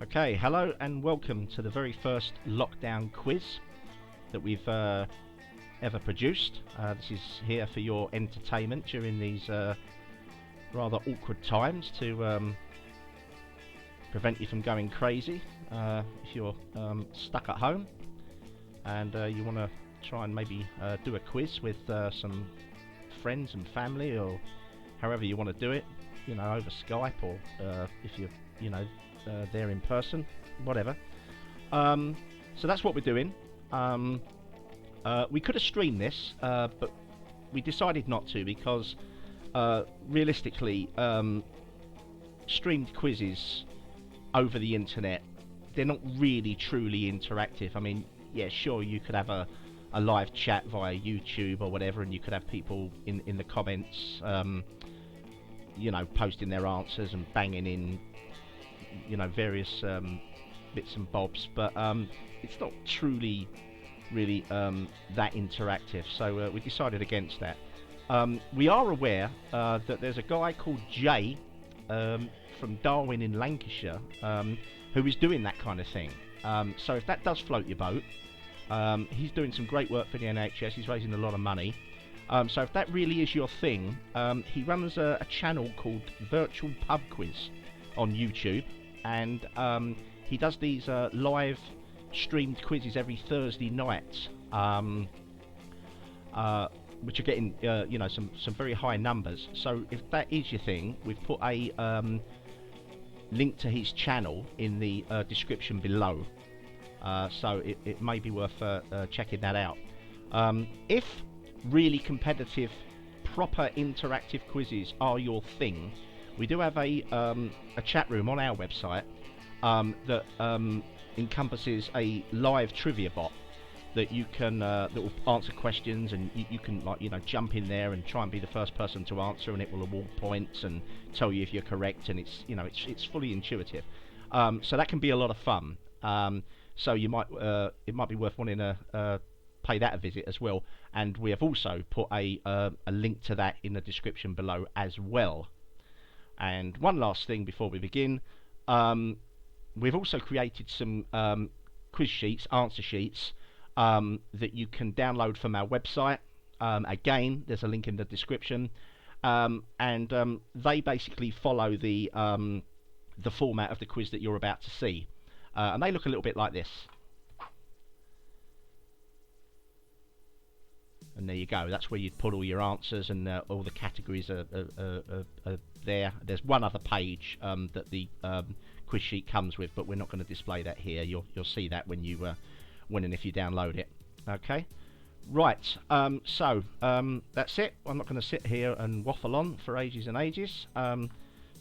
Okay, hello and welcome to the very first lockdown quiz that we've ever produced. This is here for your entertainment during these rather awkward times to prevent you from going crazy if you're stuck at home and you want to try and maybe do a quiz with some friends and family or however you want to do it, over Skype or if you're, there in person, whatever. So that's what we're doing. We could have streamed this, but we decided not to because realistically, streamed quizzes over the internet, they're not really truly interactive. I mean, yeah, sure, you could have a live chat via YouTube or whatever, and you could have people in the comments, posting their answers and banging in, various bits and bobs, but it's not truly really that interactive, so we decided against that. We are aware that there's a guy called Jay from Darwin in Lancashire who is doing that kind of thing. So if that does float your boat, he's doing some great work for the NHS. He's raising a lot of money. So if that really is your thing, he runs a channel called Virtual Pub Quiz on YouTube, and he does these live streamed quizzes every Thursday night, which are getting some very high numbers. So if that is your thing, we've put a link to his channel in the description below, so it may be worth checking that out. If really competitive, proper interactive quizzes are your thing, we do have a chat room on our website that encompasses a live trivia bot that you can that will answer questions, and you can jump in there and try and be the first person to answer, and it will award points and tell you if you're correct, and it's fully intuitive. So that can be a lot of fun. So you might it might be worth wanting to pay that a visit as well. And we have also put a link to that in the description below as well. And one last thing before we begin, we've also created some quiz sheets, answer sheets, that you can download from our website. Again, there's a link in the description, and they basically follow the format of the quiz that you're about to see, and they look a little bit like this. And there you go. That's where you'd put all your answers, and all the categories are there. There's one other page that the quiz sheet comes with, but we're not going to display that here. You'll see that when you when and if you download it. Okay. Right. So that's it. I'm not going to sit here and waffle on for ages and ages.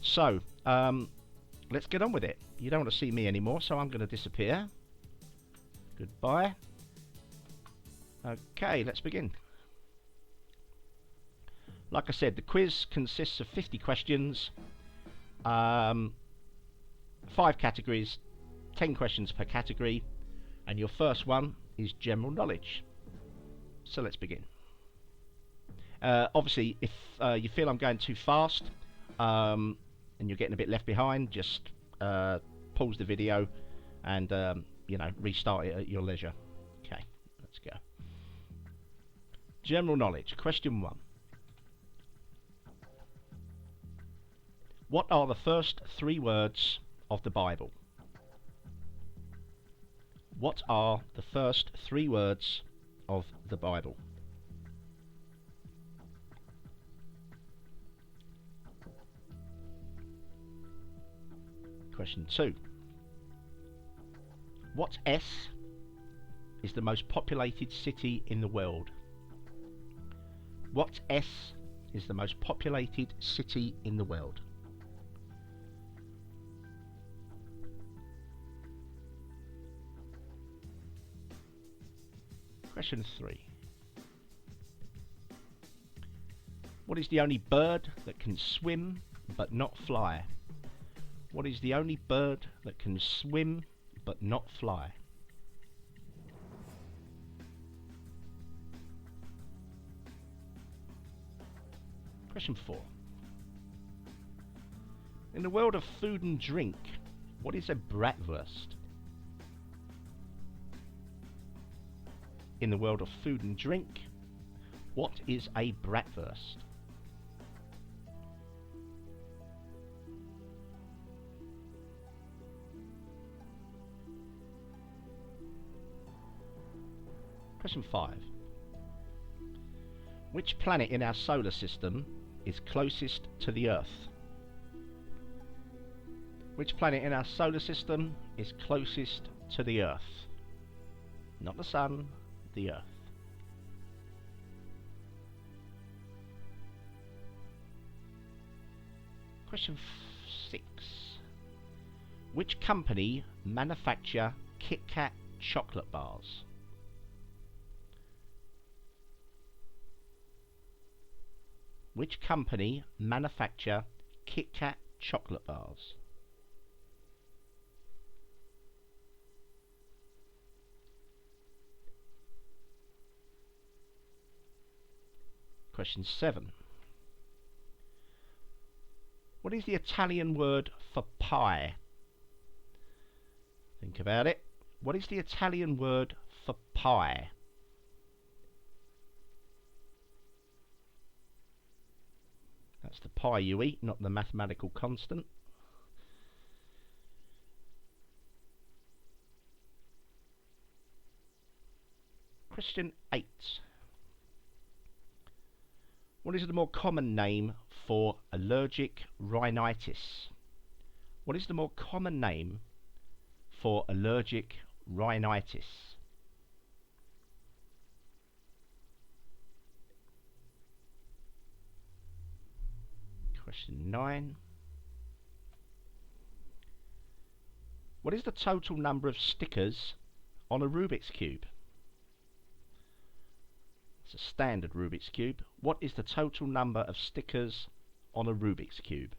So let's get on with it. You don't want to see me anymore, so I'm going to disappear. Goodbye. Okay, let's begin. Like I said, the quiz consists of 50 questions, 5 categories, 10 questions per category, and your first one is general knowledge. So let's begin. Obviously, if you feel I'm going too fast and you're getting a bit left behind, just pause the video and restart it at your leisure. Okay, let's go. General knowledge, question 1. What are the first 3 words of the Bible? What are the first 3 words of the Bible? Question 2. What S is the most populated city in the world? What S is the most populated city in the world? Question 3. What is the only bird that can swim but not fly? What is the only bird that can swim but not fly? Question 4. In the world of food and drink, What is a bratwurst? In the world of food and drink, what is a bratwurst? Question 5. Which planet in our solar system is closest to the Earth? Which planet in our solar system is closest to the Earth? Not the Sun, the Earth. Question 6. Which company manufacture Kit Kat chocolate bars? Which company manufacture Kit Kat chocolate bars? Question 7. What is the Italian word for pie? Think about it. What is the Italian word for pie? That's the pie you eat, not the mathematical constant. Question 8. What is the more common name for allergic rhinitis? What is the more common name for allergic rhinitis? Question 9. What is the total number of stickers on a Rubik's Cube? It's a standard Rubik's Cube. What is the total number of stickers on a Rubik's Cube?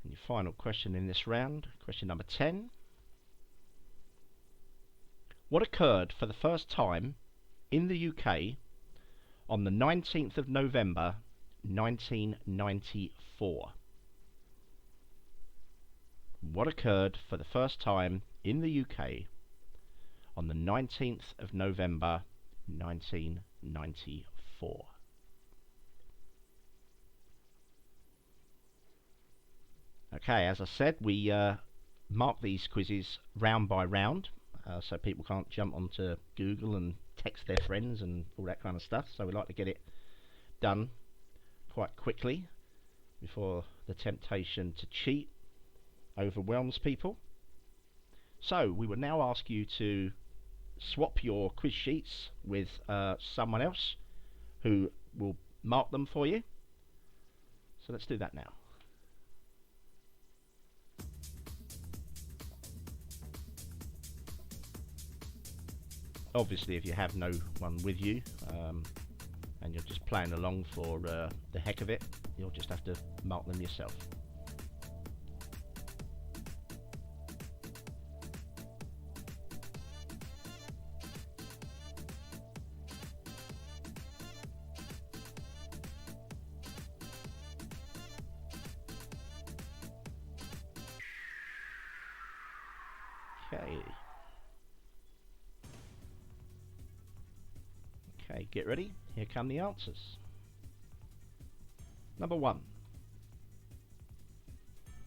And your final question in this round, question number 10. What occurred for the first time in the UK on the 19th of November 1994? What occurred for the first time in the UK on the 19th of November 1994? Okay, as I said, we mark these quizzes round by round, so people can't jump onto Google and text their friends and all that kind of stuff. So we like to get it done quite quickly before the temptation to cheat overwhelms people. So we would now ask you to swap your quiz sheets with someone else who will mark them for you. So let's do that now. Obviously, if you have no one with you and you're just playing along for the heck of it, you'll just have to mark them yourself. Okay, get ready. Here come the answers. Number 1.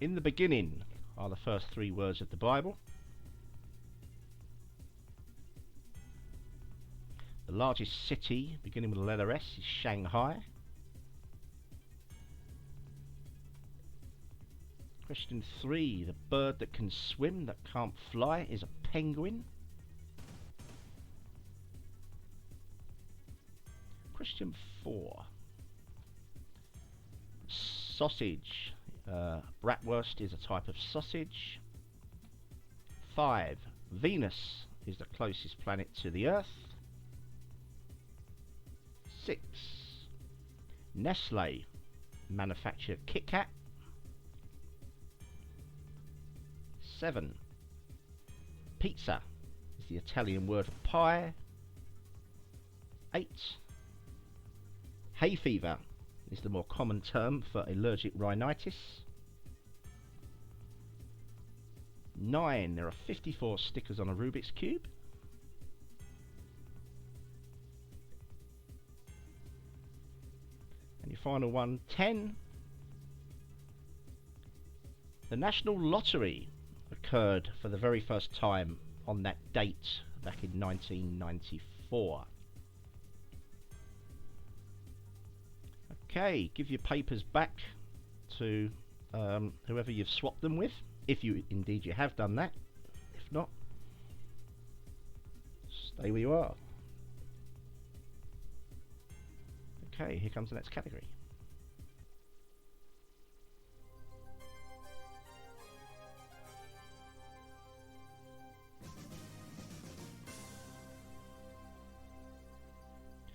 In the beginning are the first 3 words of the Bible. The largest city, beginning with the letter S, is Shanghai. Question 3. The bird that can swim, that can't fly, is a penguin. Question 4. Sausage. Bratwurst is a type of sausage. 5. Venus is the closest planet to the Earth. 6. Nestle manufacture Kit Kat. 7. Pizza is the Italian word for pie. 8. Hay fever is the more common term for allergic rhinitis. 9. There are 54 stickers on a Rubik's Cube. And your final one, 10. The National Lottery occurred for the very first time on that date back in 1994. Okay, give your papers back to whoever you've swapped them with, if you indeed you have done that. If not, stay where you are. Okay, here comes the next category.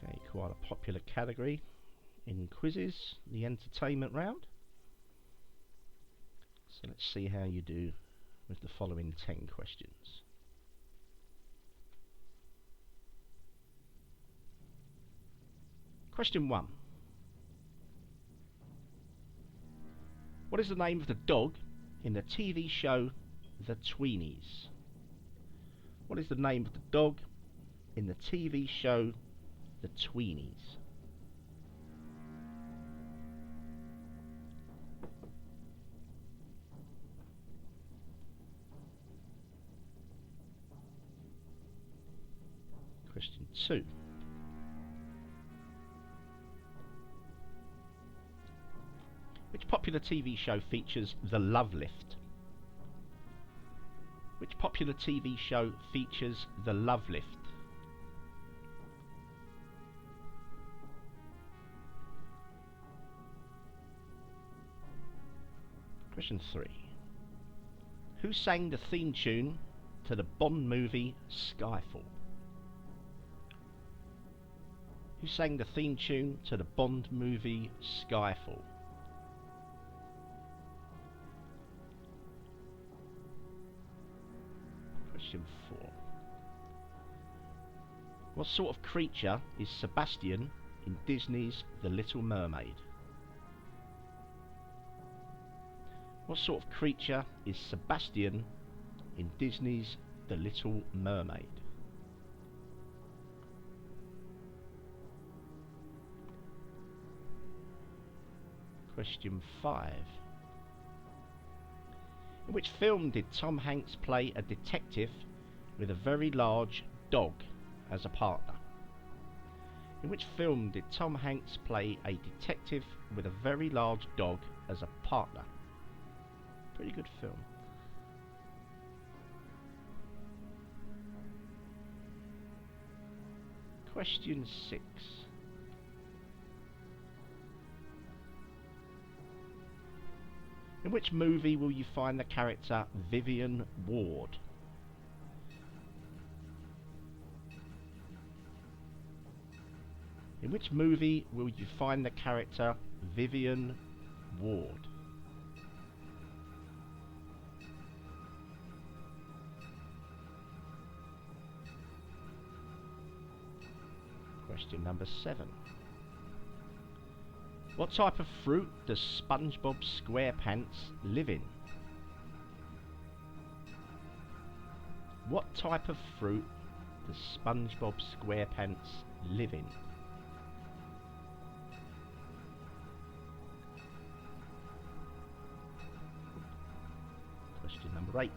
Okay, quite a popular category in quizzes, the entertainment round. So let's see how you do with the following 10 questions. Question 1. What is the name of the dog in the TV show The Tweenies? What is the name of the dog in the TV show The Tweenies? Question 2. Which popular TV show features The Love Lift? Which popular TV show features The Love Lift? Question 3. Who sang the theme tune to the Bond movie Skyfall? Who sang the theme tune to the Bond movie Skyfall? Question 4. What sort of creature is Sebastian in Disney's The Little Mermaid? What sort of creature is Sebastian in Disney's The Little Mermaid? Question 5. In which film did Tom Hanks play a detective with a very large dog as a partner? In which film did Tom Hanks play a detective with a very large dog as a partner? Pretty good film. Question 6. In which movie will you find the character Vivian Ward? In which movie will you find the character Vivian Ward? Question number 7. What type of fruit does SpongeBob SquarePants live in? What type of fruit does SpongeBob SquarePants live in? Question number 8.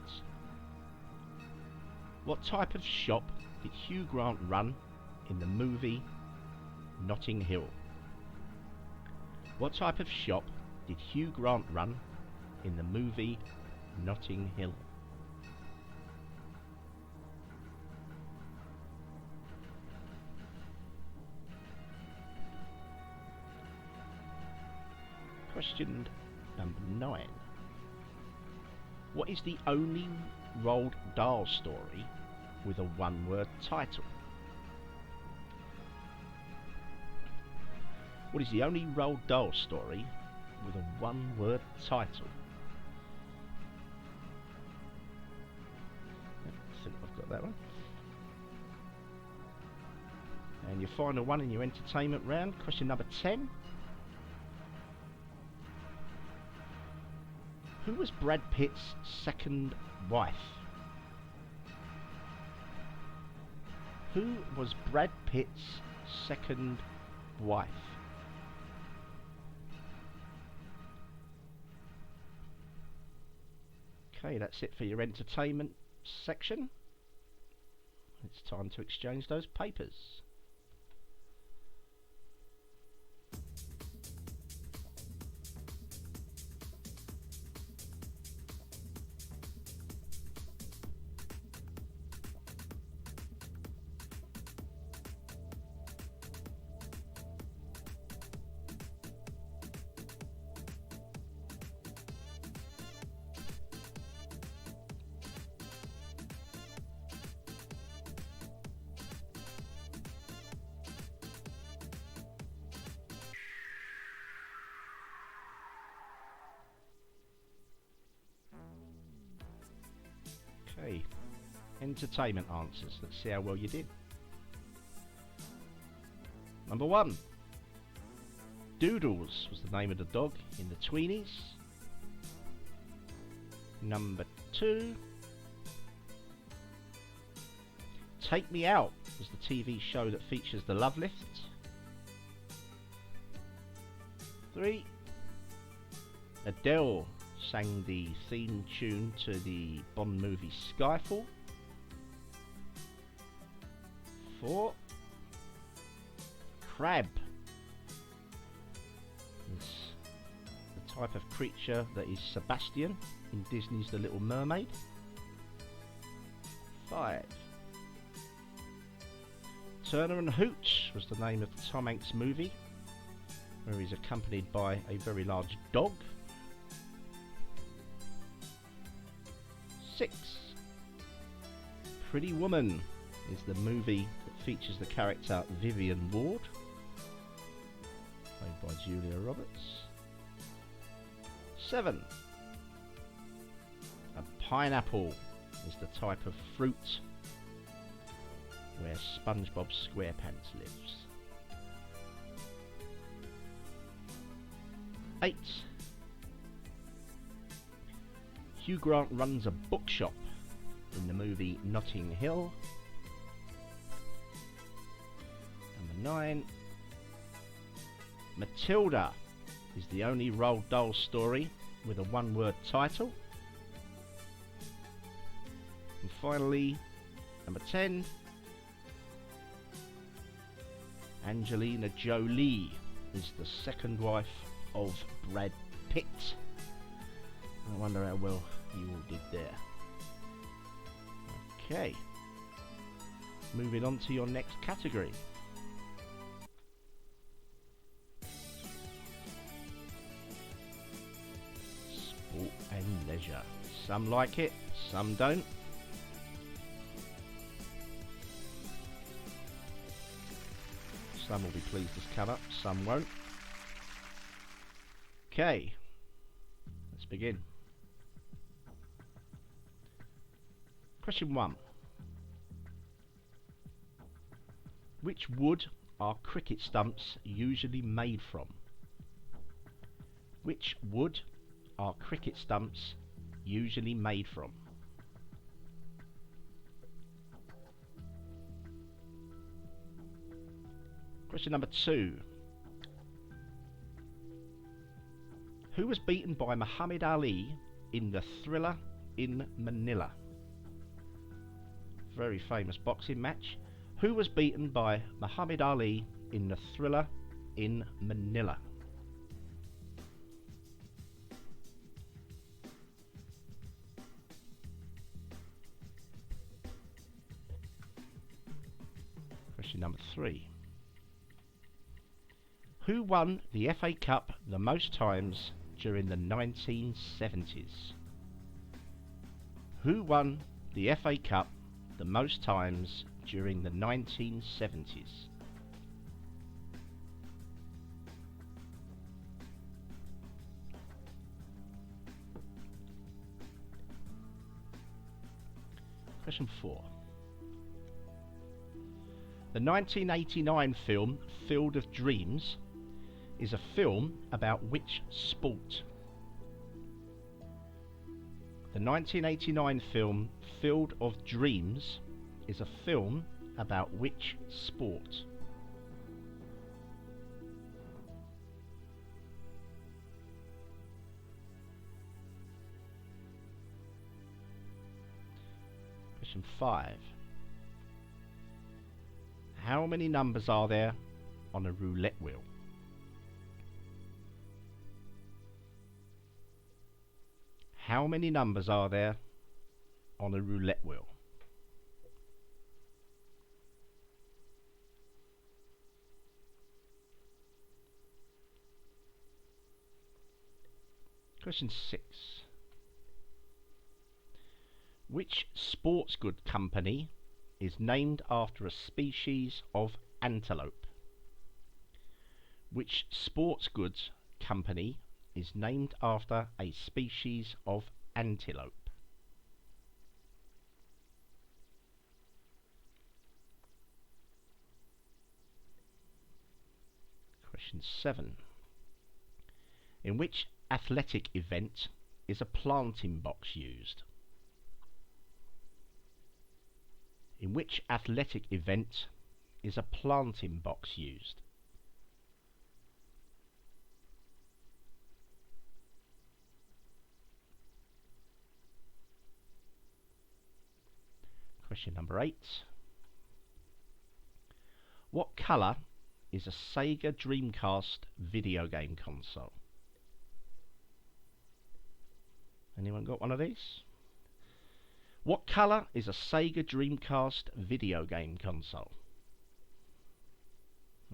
What type of shop did Hugh Grant run in the movie Notting Hill? What type of shop did Hugh Grant run in the movie Notting Hill? Question number 9. What is the only Roald Dahl story with a one-word title? What is the only Roald Dahl story with a one-word title? I think I've got that one. And your final one in your entertainment round, question number 10. Who was Brad Pitt's second wife? Who was Brad Pitt's second wife? Okay, that's it for your entertainment section. It's time to exchange those papers. Okay, entertainment answers. Let's see how well you did. Number 1. Doodles was the name of the dog in the Tweenies. Number 2. Take Me Out was the TV show that features the Love Lift. 3. Adele sang the theme tune to the Bond movie Skyfall. 4. Crab is the type of creature that is Sebastian in Disney's The Little Mermaid. 5. Turner and Hooch was the name of the Tom Hanks movie, where he's accompanied by a very large dog. 6. Pretty Woman is the movie that features the character Vivian Ward, played by Julia Roberts. 7. A pineapple is the type of fruit where SpongeBob SquarePants lives. 8. Hugh Grant runs a bookshop in the movie Notting Hill. Number 9. Matilda is the only Roald Dahl story with a one-word title. And finally, number 10. Angelina Jolie is the second wife of Brad Pitt. I wonder how well you all did there. Okay. Moving on to your next category. Sport and leisure. Some like it, some don't. Some will be pleased this come up, some won't. Okay, let's begin. Question 1. Which wood are cricket stumps usually made from? Which wood are cricket stumps usually made from? Question number 2. Who was beaten by Muhammad Ali in the Thriller in Manila? Very famous boxing match. Who was beaten by Muhammad Ali in the Thriller in Manila? Question number 3. Who won the FA Cup the most times during the 1970s? Who won the FA Cup the most times during the 1970s? Question 4. The 1989 film Field of Dreams is a film about which sport? The 1989 film Field of Dreams is a film about which sport? Question 5. How many numbers are there on a roulette wheel? How many numbers are there on a roulette wheel? Question 6. Which sports goods company is named after a species of antelope? Which sports goods company is named after a species of antelope? Question 7. In which athletic event is a planting box used? In which athletic event is a planting box used? Question number 8. What colour is a Sega Dreamcast video game console? Anyone got one of these? What colour is a Sega Dreamcast video game console?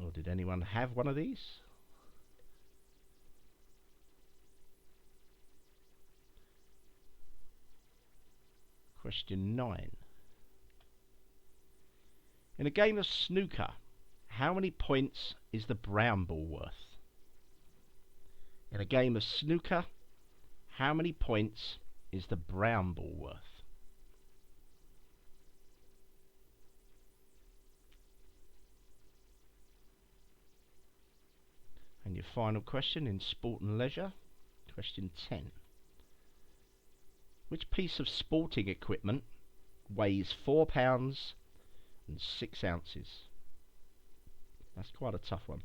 Or did anyone have one of these? Question 9. In a game of snooker, how many points is the brown ball worth? In a game of snooker, how many points is the brown ball worth? And your final question in sport and leisure, question 10. Which piece of sporting equipment weighs 4 pounds and 6 ounces? That's quite a tough one.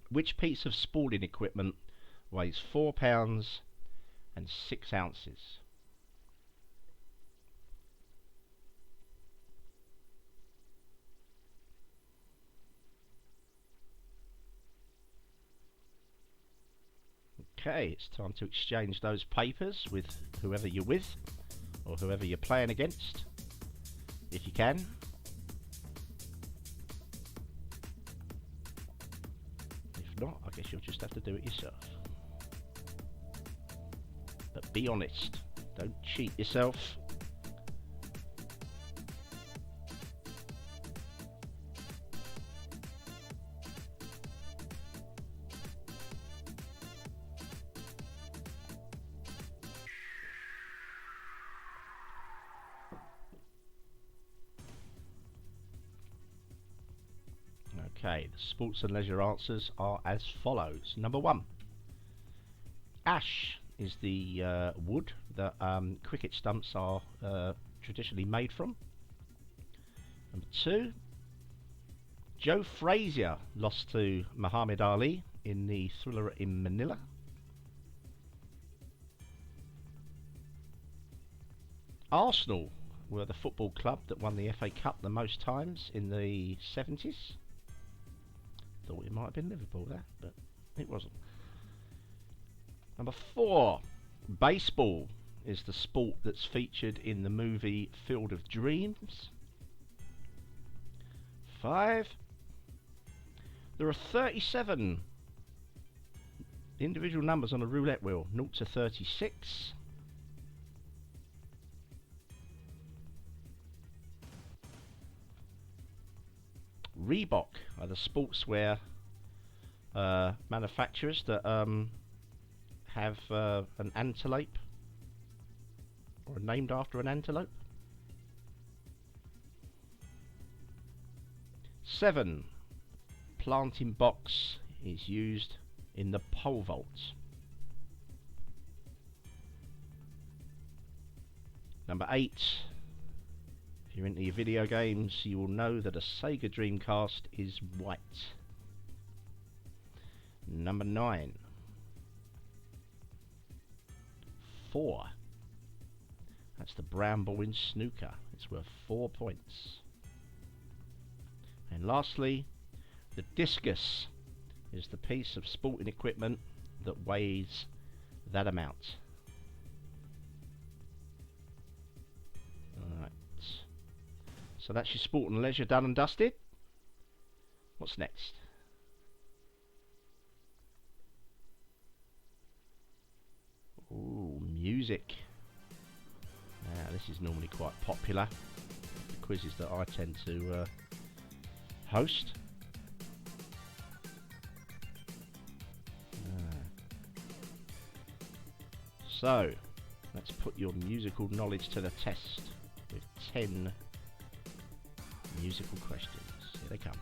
Which piece of sporting equipment weighs 4 pounds and 6 ounces? Okay, it's time to exchange those papers with whoever you're with or whoever you're playing against, if you can. If not, I guess you'll just have to do it yourself. But be honest, don't cheat yourself. Okay, the sports and leisure answers are as follows. Number 1. Ash is the wood that cricket stumps are traditionally made from. Number 2. Joe Frazier lost to Muhammad Ali in the Thriller in Manila. Arsenal were the football club that won the FA Cup the most times in the 70s. Thought it might have been Liverpool, that, but it wasn't. Number 4. Baseball is the sport that's featured in the movie Field of Dreams. 5. There are 37 individual numbers on a roulette wheel, 0 to 36. Reebok are the sportswear manufacturers that have an antelope, or named after an antelope. 7. Planting box is used in the pole vault. Number 8. If you're into your video games, you will know that a Sega Dreamcast is white. Number 9. 4. That's the brown ball in snooker. It's worth 4 points. And lastly, the discus is the piece of sporting equipment that weighs that amount. Alright. So that's your sport and leisure done and dusted. What's next? Ooh, music. Now, this is normally quite popular. The quizzes that I tend to host. So, let's put your musical knowledge to the test with 10 musical questions. Here they come.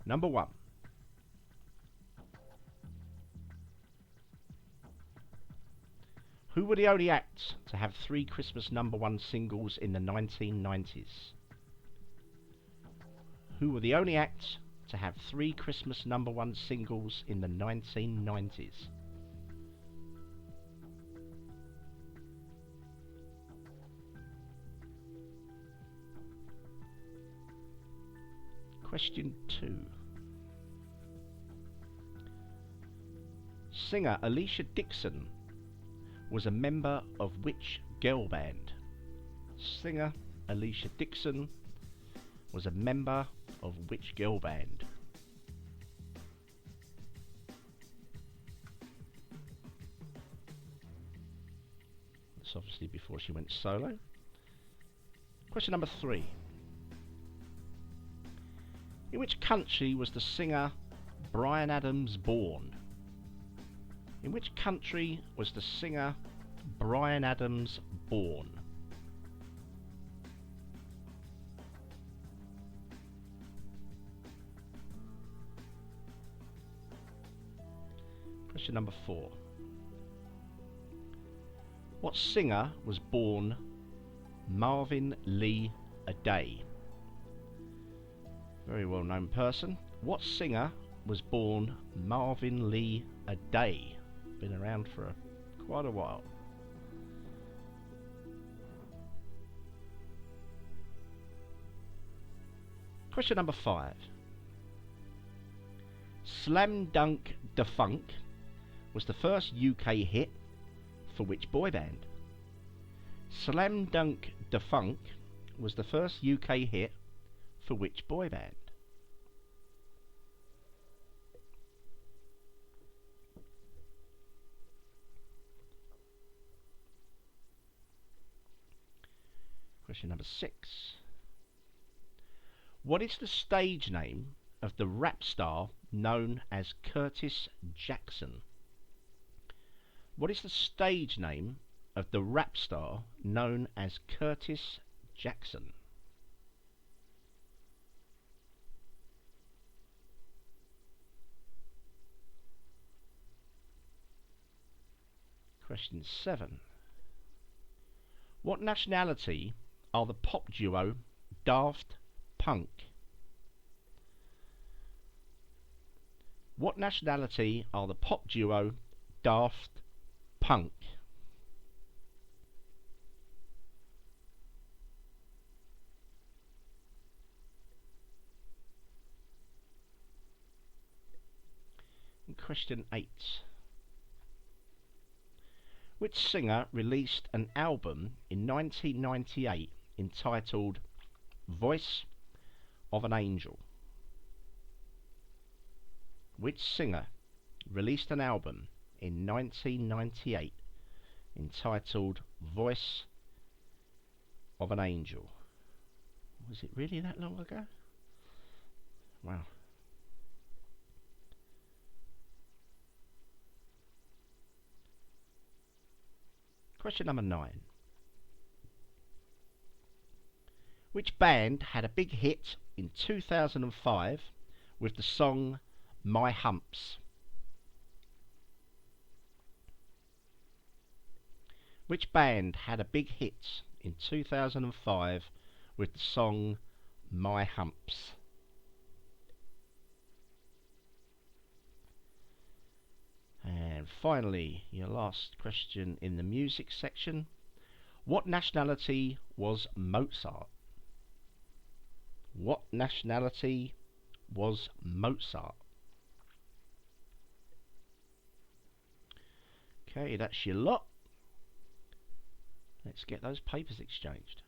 Number 1. Who were the only acts to have 3 Christmas #1 singles in the 1990s? Who were the only acts to have 3 Christmas #1 singles in the 1990s? Question 2. Singer Alicia Dixon was a member of which girl band? Singer Alicia Dixon was a member of which girl band? That's obviously before she went solo. Question number 3. In which country was the singer Bryan Adams born? In which country was the singer Bryan Adams born? Question number 4. What singer was born Marvin Lee Aday? Very well known person. What singer was born Marvin Lee Aday? Been around for quite a while. Question number 5. Slam Dunk Da Funk was the first UK hit for which boy band? Slam Dunk Da Funk was the first UK hit for which boy band? Question number 6. What is the stage name of the rap star known as Curtis Jackson? What is the stage name of the rap star known as Curtis Jackson? Question 7. What nationality are the pop duo Daft Punk? What nationality are the pop duo Daft Punk? And question 8. Which singer released an album in 1998 entitled Voice of an Angel? Which singer released an album in 1998 entitled Voice of an Angel? Was it really that long ago? Wow. Question number 9. Which band had a big hit in 2005 with the song My Humps? Which band had a big hit in 2005 with the song My Humps? And finally, your last question in the music section. What nationality was Mozart? What nationality was Mozart? Okay, that's your lot. Let's get those papers exchanged.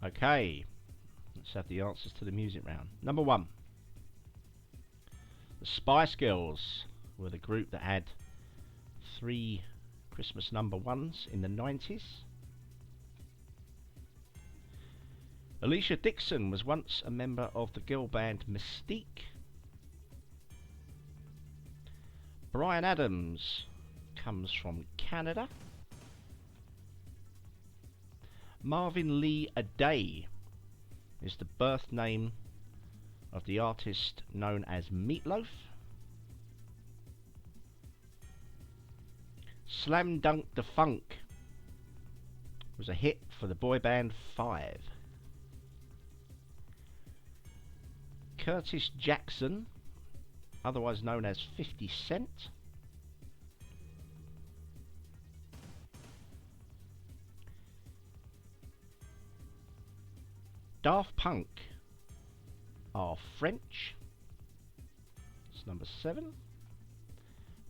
Okay, let's have the answers to the music round. Number 1. The Spice Girls were the group that had 3 Christmas number 1s in the 90s. Alicia Dixon was once a member of the girl band Mystique. Bryan Adams comes from Canada. Marvin Lee Aday is the birth name of the artist known as Meatloaf. Slam Dunk Da Funk was a hit for the boy band Five. Curtis Jackson, otherwise known as 50 Cent. Daft Punk are French. It's number 7.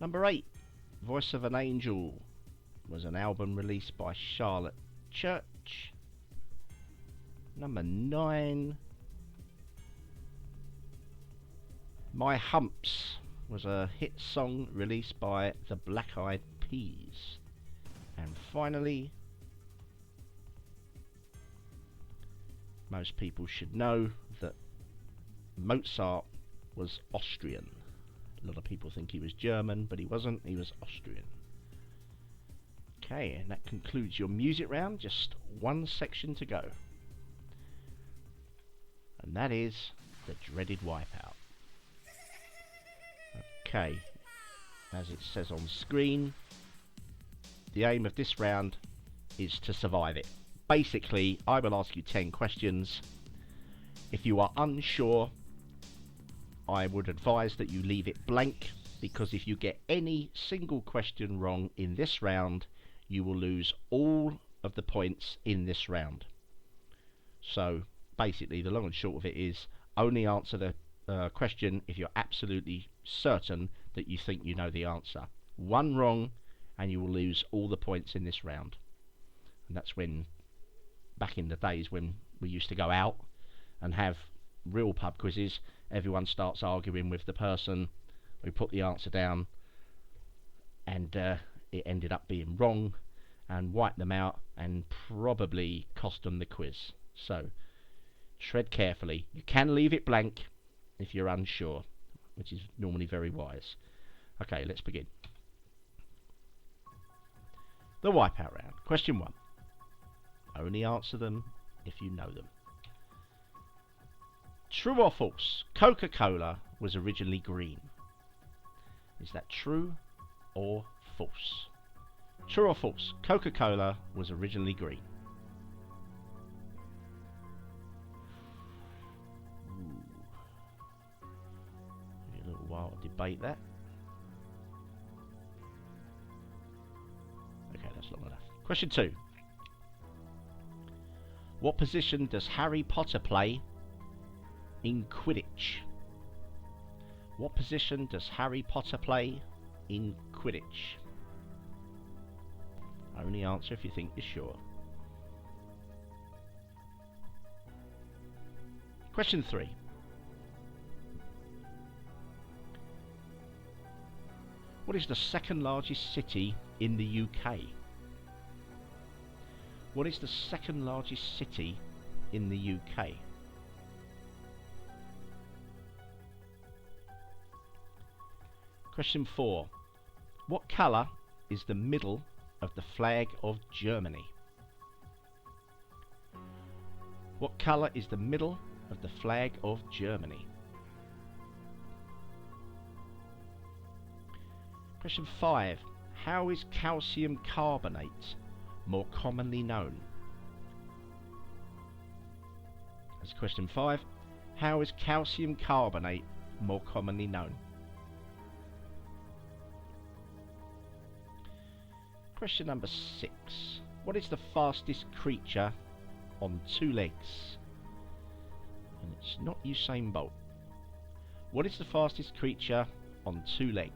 Number 8, Voice of an Angel was an album released by Charlotte Church. Number 9, My Humps was a hit song released by the Black Eyed Peas. And finally, most people should know that Mozart was Austrian. A lot of people think he was German, but he wasn't. He was Austrian. Okay, and that concludes your music round. Just one section to go. And that is the dreaded wipeout. Okay, as it says on screen, the aim of this round is to survive it. Basically, I will ask you 10 questions. If you are unsure, I would advise that you leave it blank, because if you get any single question wrong in this round, you will lose all of the points in this round. So basically, the long and short of it is, only answer the question if you're absolutely certain that you think you know the answer. One wrong and you will lose all the points in this round. And that's when, back in the days when we used to go out and have real pub quizzes, everyone starts arguing with the person who put the answer down, and it ended up being wrong and wiped them out and probably cost them the quiz. So tread carefully. You can leave it blank if you're unsure, which is normally very wise. Okay, let's begin. The wipeout round. Question 1. Only answer them if you know them. True or false? Coca-Cola was originally green. Is that true or false? True or false? Coca-Cola was originally green. A little while to debate that. Okay, that's long enough. Question 2. What position does Harry Potter play in Quidditch? What position does Harry Potter play in Quidditch? Only answer if you think you're sure. Question 3. What is the second largest city in the UK? What is the second largest city in the UK? Question 4. What colour is the middle of the flag of Germany? What colour is the middle of the flag of Germany? Question 5. How is calcium carbonate more commonly known? That's question 5. How is calcium carbonate more commonly known? Question number 6. What is the fastest creature on 2 legs? And it's not Usain Bolt. What is the fastest creature on 2 legs?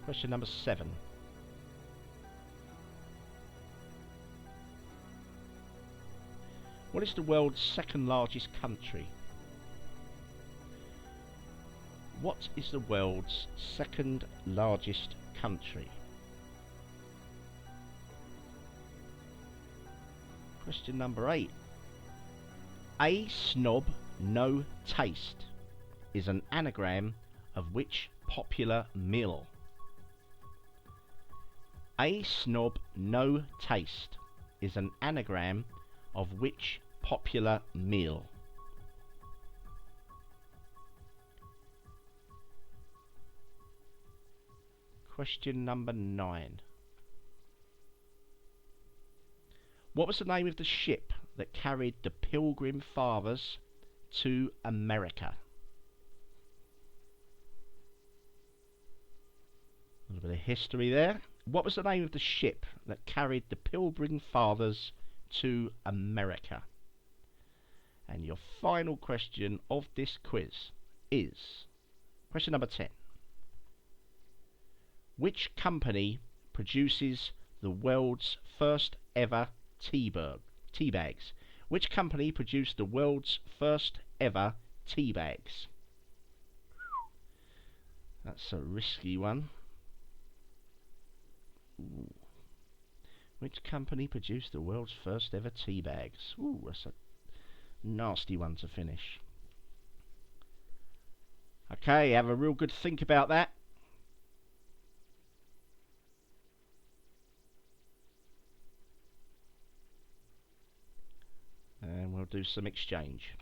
Question number 7. What is the world's second largest country? What is the world's second largest country? Question number 8. A snob, no taste is an anagram of which popular meal? A snob, no taste is an anagram of which popular meal? Question number 9. What was the name of the ship that carried the Pilgrim Fathers to America? A little bit of history there. What was the name of the ship that carried the Pilgrim Fathers to America? And your final question of this quiz is question number 10. Which company produces the world's first ever tea bags? Which company produced the world's first ever tea bags? That's a risky one. Ooh. Which company produced the world's first ever tea bags? Ooh, that's a nasty one to finish. Okay, have a real good think about that. And we'll do some exchange.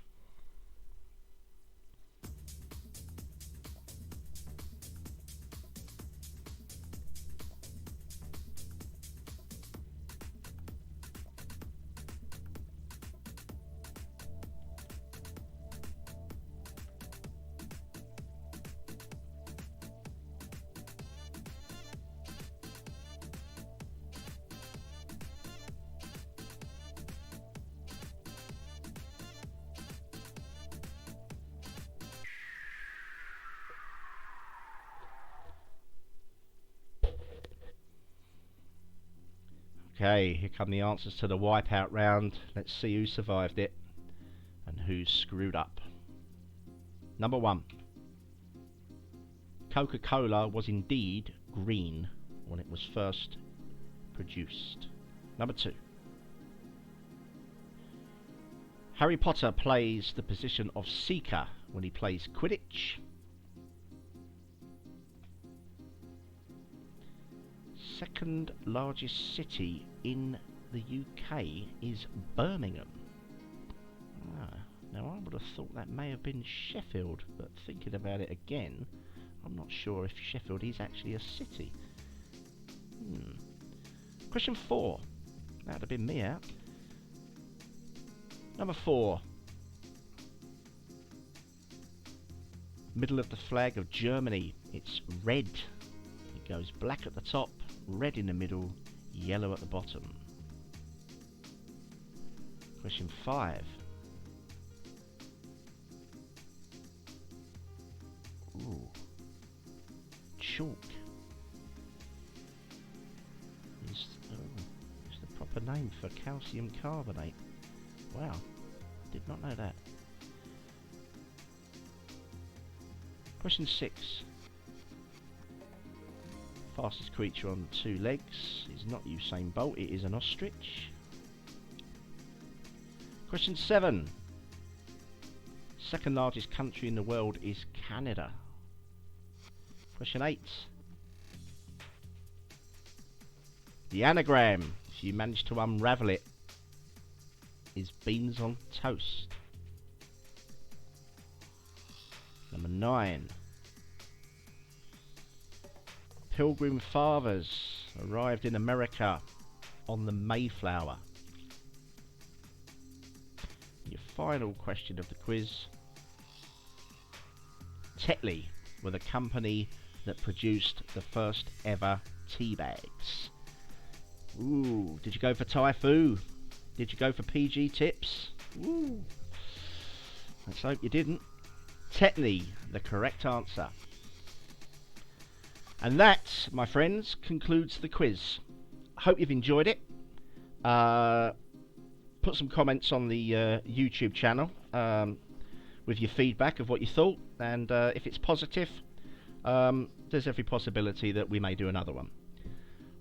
Okay, here come the answers to the wipeout round. Let's see who survived it and who screwed up. Number 1. Coca-Cola was indeed green when it was first produced. Number 2. Harry Potter plays the position of seeker when he plays Quidditch. Second largest city in the UK is Birmingham. Now I would have thought that may have been Sheffield, but thinking about it again, I'm not sure if Sheffield is actually a city. Question 4. That would have been me out. Number 4. Middle of the flag of Germany. It's red. It goes black at the top, red in the middle, yellow at the bottom. Question 5. Ooh. Chalk. Is the proper name for calcium carbonate. Wow. Did not know that. Question 6. Fastest creature on 2 legs is not Usain Bolt, it is an ostrich. Question 7. Second largest country in the world is Canada. Question 8. The anagram, if you manage to unravel it, is beans on toast. Number 9. Pilgrim Fathers arrived in America on the Mayflower. Your final question of the quiz. Tetley were the company that produced the first ever tea bags. Ooh, did you go for Typhoo? Did you go for PG Tips? Ooh, let's hope you didn't. Tetley, the correct answer. And that, my friends, concludes the quiz. Hope you've enjoyed it. Put some comments on the YouTube channel with your feedback of what you thought, and if it's positive, there's every possibility that we may do another one.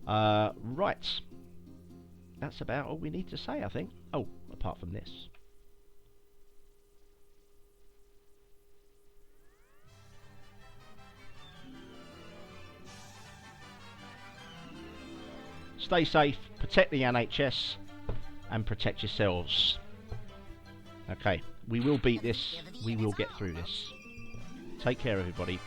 Right, that's about all we need to say, I think. Oh, apart from this. Stay safe, protect the NHS, and protect yourselves. Okay, we will beat this. We will get through this. Take care, everybody.